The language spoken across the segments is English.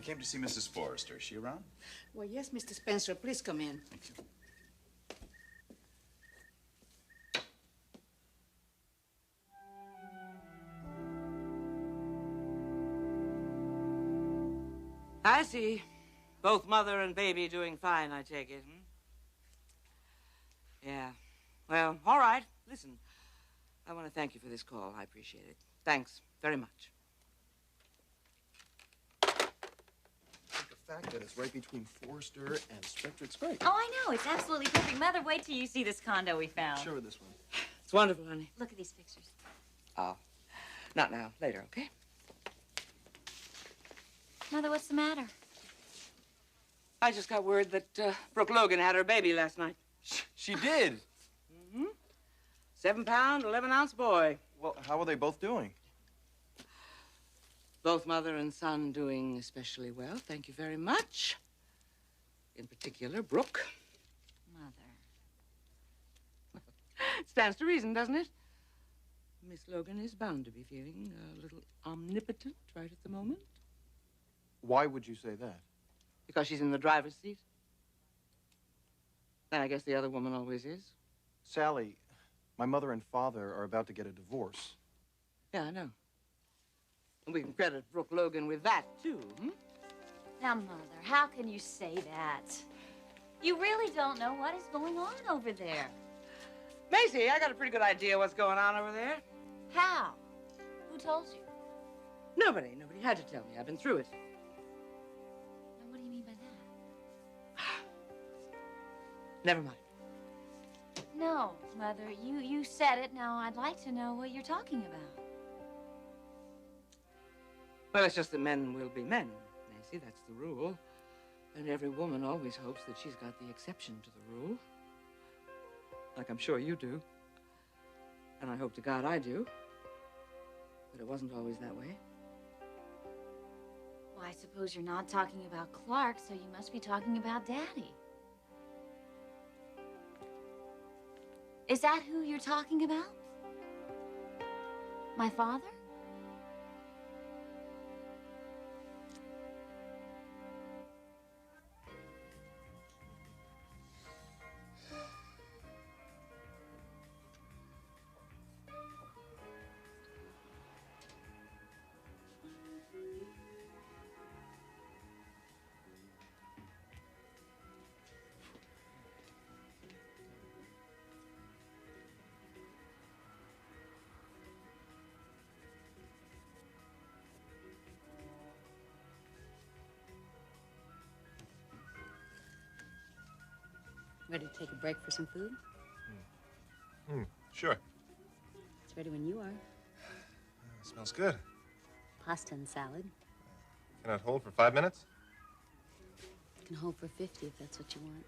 came to see Mrs. Forrester. Is she around? Well, yes, Mr. Spencer. Please come in. Thank you. I see. Both mother and baby doing fine, I take it. Yeah. Well, all right. Listen, I want to thank you for this call. I appreciate it. Thanks very much. The fact that it's right between Forrester and Spectre, it's great. Oh, I know. It's absolutely perfect. Mother, wait till you see this condo we found. Show her this one. It's wonderful, honey. Look at these pictures. Oh, not now. Later, okay? Mother, what's the matter? I just got word that Brooke Logan had her baby last night. She did? Mm-hmm. 7-pound, 11-ounce boy. Well, how are they both doing? Both mother and son doing especially well. Thank you very much. In particular, Brooke. Mother. Stands to reason, doesn't it? Miss Logan is bound to be feeling a little omnipotent right at the moment. Why would you say that? Because she's in the driver's seat. Then I guess the other woman always is. Sally, my mother and father are about to get a divorce. Yeah, I know. And we can credit Brooke Logan with that, too, Now, Mother, how can you say that? You really don't know what is going on over there. Macy, I got a pretty good idea what's going on over there. How? Who told you? Nobody had to tell me. I've been through it. Now, what do you mean by that? Never mind. No, Mother, you said it. Now, I'd like to know what you're talking about. Well, it's just that men will be men, Macy. That's the rule. And every woman always hopes that she's got the exception to the rule. Like I'm sure you do. And I hope to God I do. But it wasn't always that way. Well, I suppose you're not talking about Clarke, so you must be talking about Daddy. Is that who you're talking about? My father? Ready to take a break for some food? Sure. It's ready when you are. Smells good. Pasta and salad. Can I hold for 5 minutes? You can hold for 50 if that's what you want.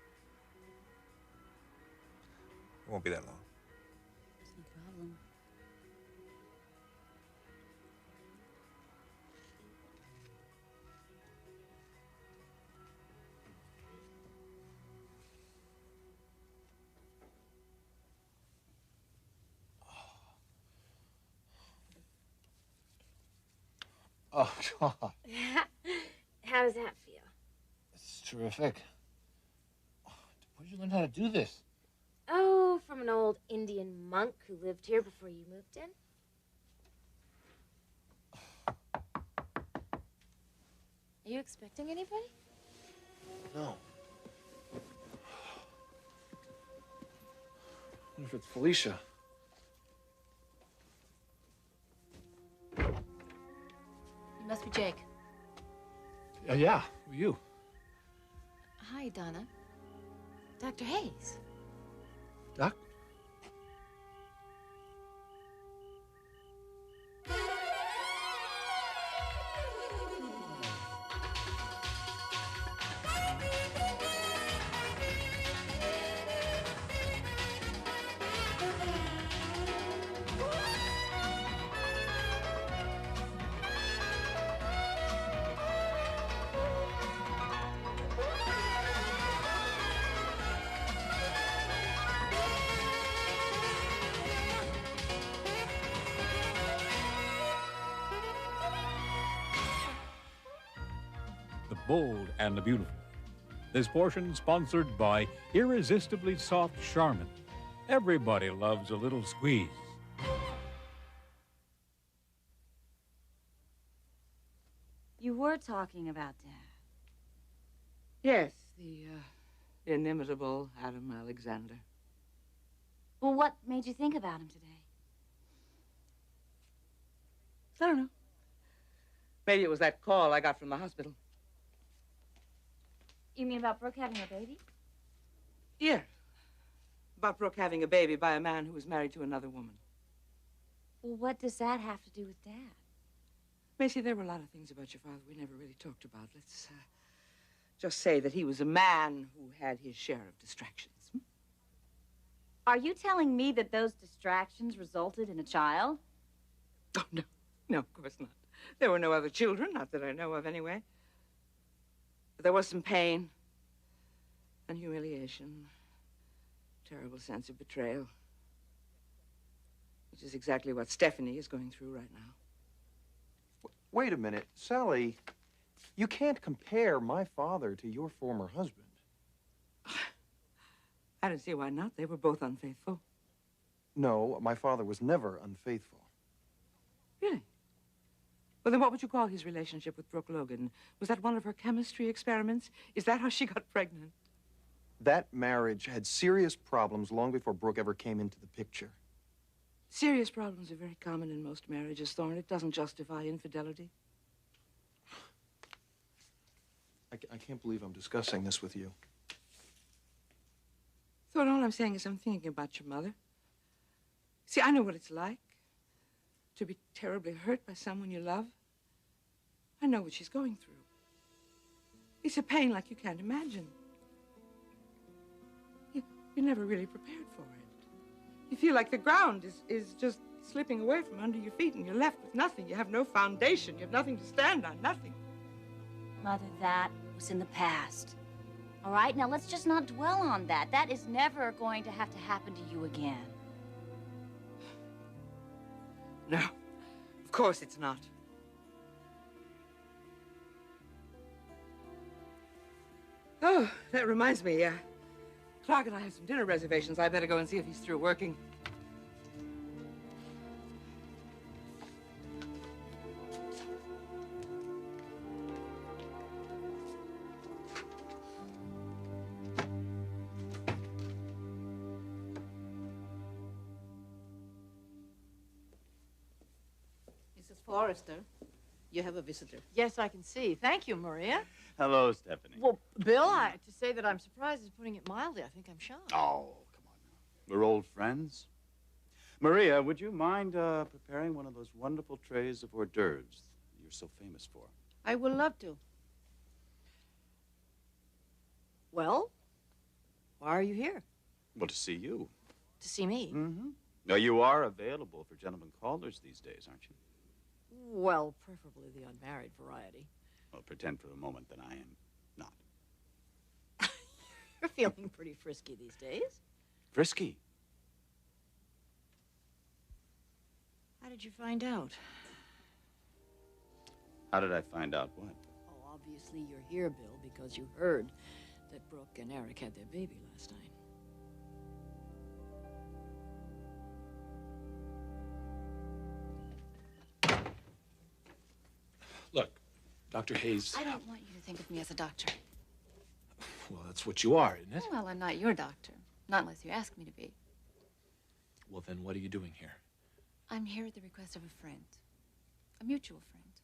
It won't be that long. It's no problem. Oh, God. How does that feel? It's terrific. Where'd you learn how to do this? Oh, from an old Indian monk who lived here before you moved in. Are you expecting anybody? No. I wonder if it's Felicia. You must be Jake. Yeah, who are you? Hi, Donna. Dr. Hayes. Doc? bold, and the beautiful. This portion sponsored by Irresistibly Soft Charmin. Everybody loves a little squeeze. You were talking about Dad. Yes, the inimitable Adam Alexander. Well, what made you think about him today? I don't know. Maybe it was that call I got from the hospital. You mean about Brooke having a baby? Yeah. About Brooke having a baby by a man who was married to another woman. Well, what does that have to do with Dad? Macy, there were a lot of things about your father we never really talked about. Let's just say that he was a man who had his share of distractions. Are you telling me that those distractions resulted in a child? Oh, no. No, of course not. There were no other children, not that I know of anyway. But there was some pain and humiliation, terrible sense of betrayal, which is exactly what Stephanie is going through right now. Wait a minute, Sally. You can't compare my father to your former husband. I don't see why not. They were both unfaithful. No, my father was never unfaithful. Really? Well, then what would you call his relationship with Brooke Logan? Was that one of her chemistry experiments? Is that how she got pregnant? That marriage had serious problems long before Brooke ever came into the picture. Serious problems are very common in most marriages, Thorne. It doesn't justify infidelity. I can't believe I'm discussing this with you. Thorne, all I'm saying is I'm thinking about your mother. See, I know what it's like to be terribly hurt by someone you love. I know what she's going through. It's a pain like you can't imagine. You're never really prepared for it. You feel like the ground is just slipping away from under your feet and you're left with nothing. You have no foundation. You have nothing to stand on, nothing. Mother, that was in the past. All right, now let's just not dwell on that. That is never going to have to happen to you again. No, of course it's not. Oh, that reminds me, Clarke and I have some dinner reservations. I better go and see if he's through working. Mrs. Forrester, you have a visitor. Yes, I can see. Thank you, Maria. Hello, Stephanie. Well, Bill, to say that I'm surprised is putting it mildly. I think I'm shocked. Oh, come on now. We're old friends. Maria, would you mind preparing one of those wonderful trays of hors d'oeuvres you're so famous for? I would love to. Well, why are you here? Well, to see you. To see me? Mm-hmm. Now, you are available for gentlemen callers these days, aren't you? Well, preferably the unmarried variety. Well, pretend for a moment that I am not. You're feeling pretty frisky these days. Frisky? How did you find out? How did I find out what? Oh, obviously you're here, Bill, because you heard that Brooke and Eric had their baby last night. Look, Dr. Hayes. I don't want you to think of me as a doctor. Well, that's what you are, isn't it? Well, I'm not your doctor. Not unless you ask me to be. Well, then what are you doing here? I'm here at the request of a friend. A mutual friend.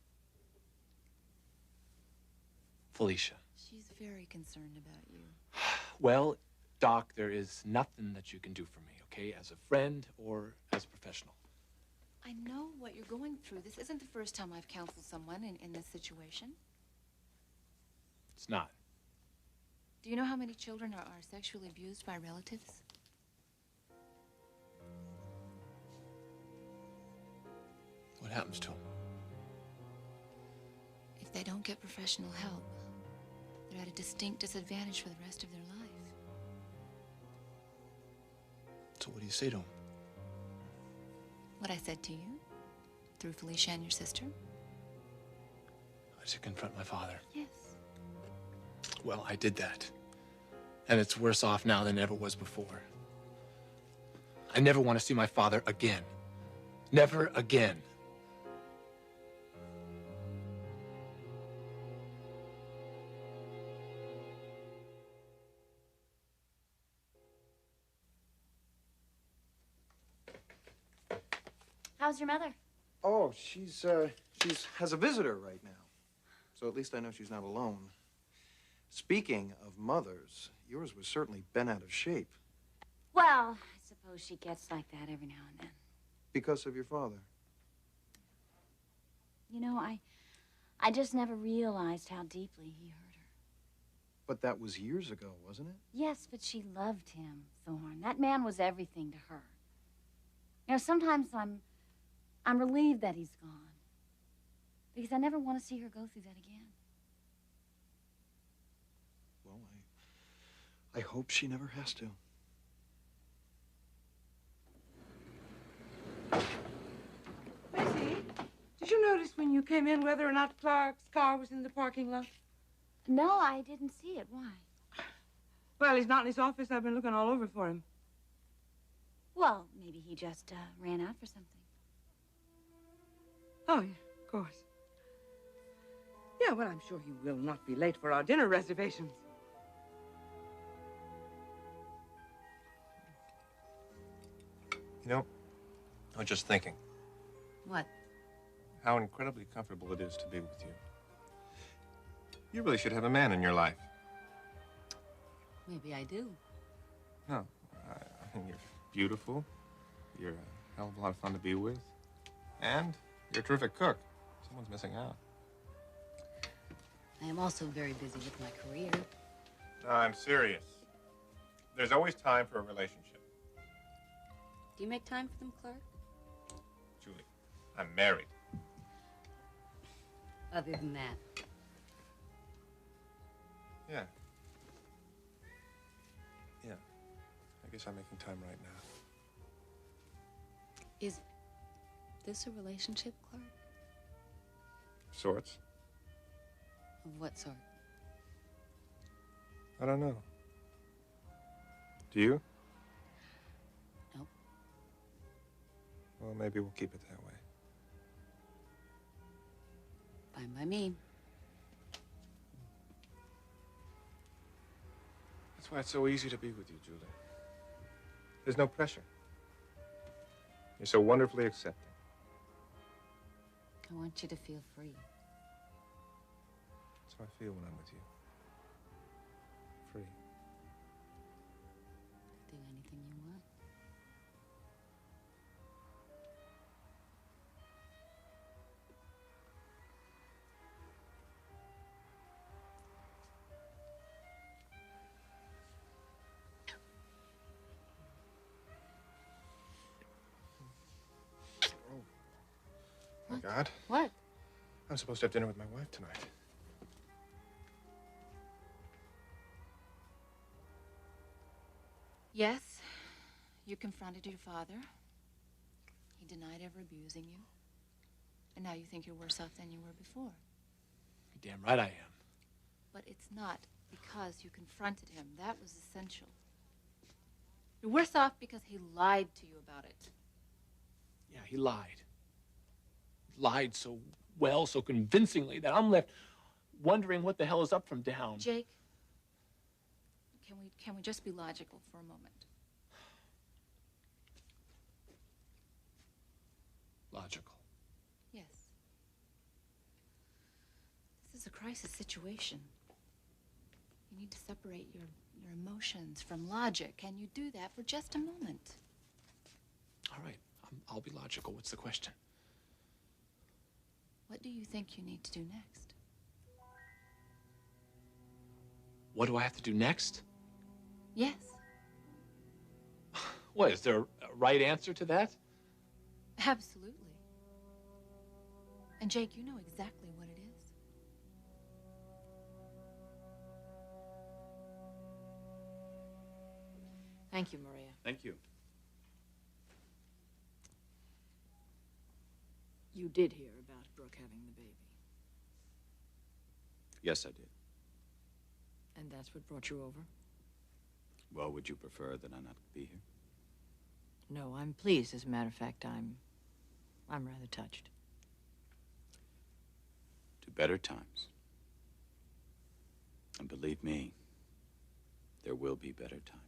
Felicia. She's very concerned about you. Well, Doc, there is nothing that you can do for me, okay? As a friend or as a professional. I know what you're going through. This isn't the first time I've counseled someone in this situation. It's not. Do you know how many children are sexually abused by relatives? What happens to them? If they don't get professional help, they're at a distinct disadvantage for the rest of their life. So what do you say to them? What I said to you, through Felicia and your sister? I should confront my father. Yes. Well, I did that. And it's worse off now than it ever was before. I never want to see my father again. Never again. How's your mother? Oh, she's has a visitor right now. So at least I know she's not alone. Speaking of mothers, yours was certainly bent out of shape. Well, I suppose she gets like that every now and then. Because of your father. You know, I just never realized how deeply he hurt her. But that was years ago, wasn't it? Yes, but she loved him, Thorne. That man was everything to her. You know, sometimes I'm relieved that he's gone. Because I never want to see her go through that again. Well, I hope she never has to. Macy, did you notice when you came in whether or not Clarke's car was in the parking lot? No, I didn't see it. Why? Well, he's not in his office. I've been looking all over for him. Well, maybe he just ran out for something. Oh, yeah, of course. Yeah, well, I'm sure he will not be late for our dinner reservations. You know, I was just thinking What? how incredibly comfortable it is to be with you. You really should have a man in your life. Maybe I do. No, I mean, you're beautiful. You're a hell of a lot of fun to be with. And you're a terrific cook. Someone's missing out. I am also very busy with my career. No, I'm serious. There's always time for a relationship. Do you make time for them, Clarke? Julie, I'm married. Other than that. Yeah. Yeah. I guess I'm making time right now. Is this a relationship, Clarke? Sorts. Of what sort? I don't know. Do you? Nope. Well, maybe we'll keep it that way. Fine by me. That's why it's so easy to be with you, Julie. There's no pressure. You're so wonderfully accepting. I want you to feel free. That's how I feel when I'm with you. Free. Do anything you want. Oh, my God. What? I'm supposed to have dinner with my wife tonight. Yes, you confronted your father. He denied ever abusing you. And now you think you're worse off than you were before. You're damn right I am. But it's not because you confronted him. That was essential. You're worse off because he lied to you about it. Yeah, he lied. Lied so well, so convincingly, that I'm left wondering what the hell is up from down. Jake, can we just be logical for a moment? Logical. Yes. This is a crisis situation. You need to separate your emotions from logic. Can you do that for just a moment? All right, I'll be logical. What's the question? What do you think you need to do next? What do I have to do next? Yes. What, is there a right answer to that? Absolutely. And Jake, you know exactly what it is. Thank you, Maria. Thank you. You did hear about Brooke having the baby. Yes, I did. And that's what brought you over? Well, would you prefer that I not be here? No, I'm pleased. As a matter of fact, I'm rather touched. To better times. And believe me, there will be better times.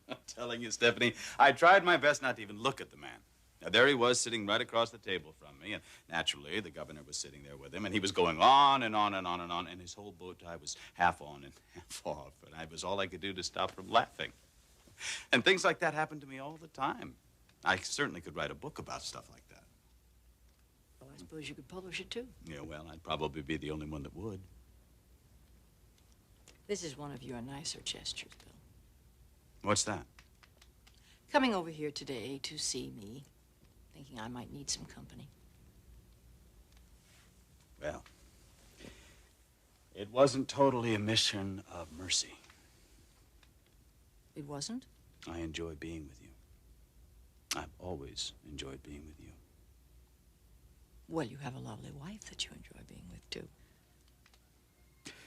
I'm telling you, Stephanie, I tried my best not to even look at the man. Now, there he was, sitting right across the table from me, and naturally, the governor was sitting there with him, and he was going on and on and on and on, and his whole bow tie was half on and half off, and I was all I could do to stop from laughing. And things like that happen to me all the time. I certainly could write a book about stuff like that. Well, I suppose you could publish it, too. Yeah, well, I'd probably be the only one that would. This is one of your nicer gestures, Bill. What's that? Coming over here today to see me, thinking I might need some company. Well, it wasn't totally a mission of mercy. It wasn't? I enjoy being with you. I've always enjoyed being with you. Well, you have a lovely wife that you enjoy being with, too.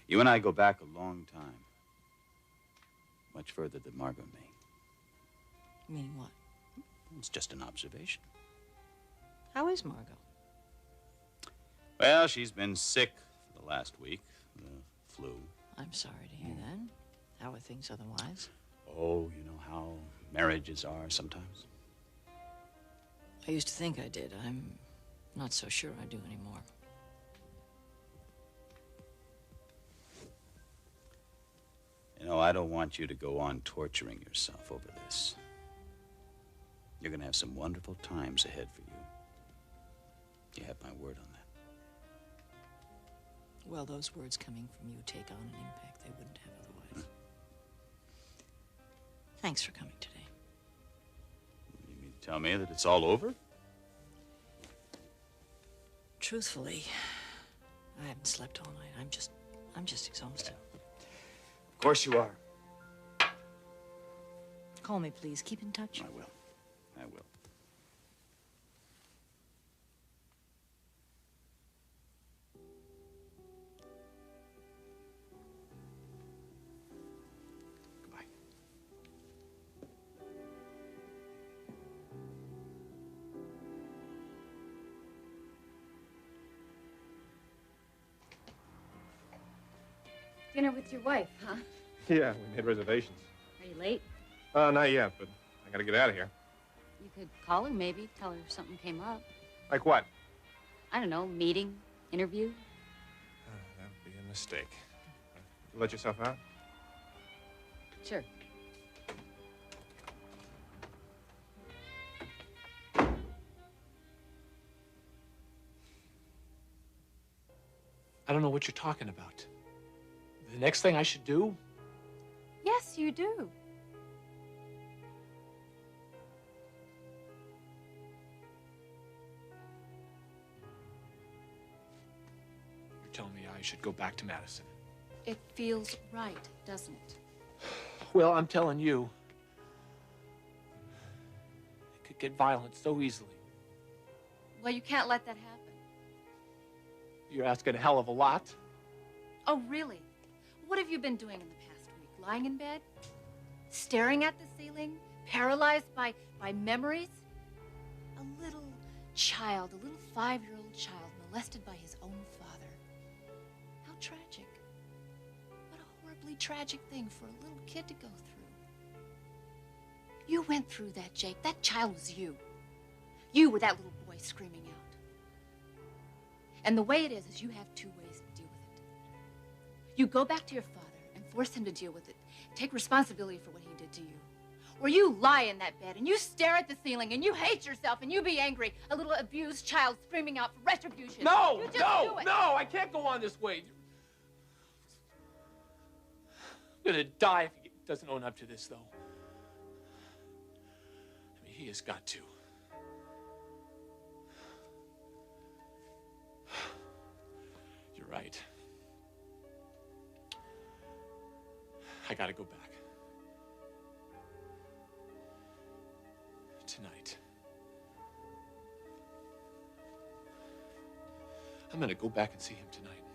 You and I go back a long time. Much further than Margot and me. Meaning what? It's just an observation. How is Margot? Well, she's been sick for the last week. The flu. I'm sorry to hear that. How are things otherwise? Oh, you know how marriages are sometimes. I used to think I did. I'm not so sure I do anymore. You know, I don't want you to go on torturing yourself over this. You're going to have some wonderful times ahead for you. You have my word on that. Well, those words coming from you take on an impact they wouldn't have otherwise. Thanks for coming today. You mean to tell me that it's all over? Truthfully, I haven't slept all night. I'm just exhausted. Of course you are. Call me, please. Keep in touch. I will. I will. Goodbye. Dinner with your wife, huh? Yeah, we made reservations. Are you late? Not yet, but I gotta get out of here. You could call her, maybe. Tell her something came up. Like what? I don't know, meeting, interview. That would be a mistake. You let yourself out? Sure. I don't know what you're talking about. The next thing I should do? Yes, you do. You're telling me I should go back to Madison. It feels right, doesn't it? Well, I'm telling you, it could get violent so easily. Well, you can't let that happen. You're asking a hell of a lot. Oh, really? What have you been doing in the past week? Lying in bed? Staring at the ceiling? Paralyzed by memories? A little child, a little 5-year-old child molested by his own father. How tragic. What a horribly tragic thing for a little kid to go through. You went through that, Jake. That child was you. You were that little boy screaming out. And the way it is you have two ways to deal with it. You go back to your father and force him to deal with it. Take responsibility for what he did to you. Or you lie in that bed and you stare at the ceiling and you hate yourself and you be angry. A little abused child screaming out for retribution. No, You just no, do it. no, I can't go on this way. I'm gonna die if he doesn't own up to this, though. I mean, he has got to. You're right. I gotta go back. I'm gonna go back and see him tonight.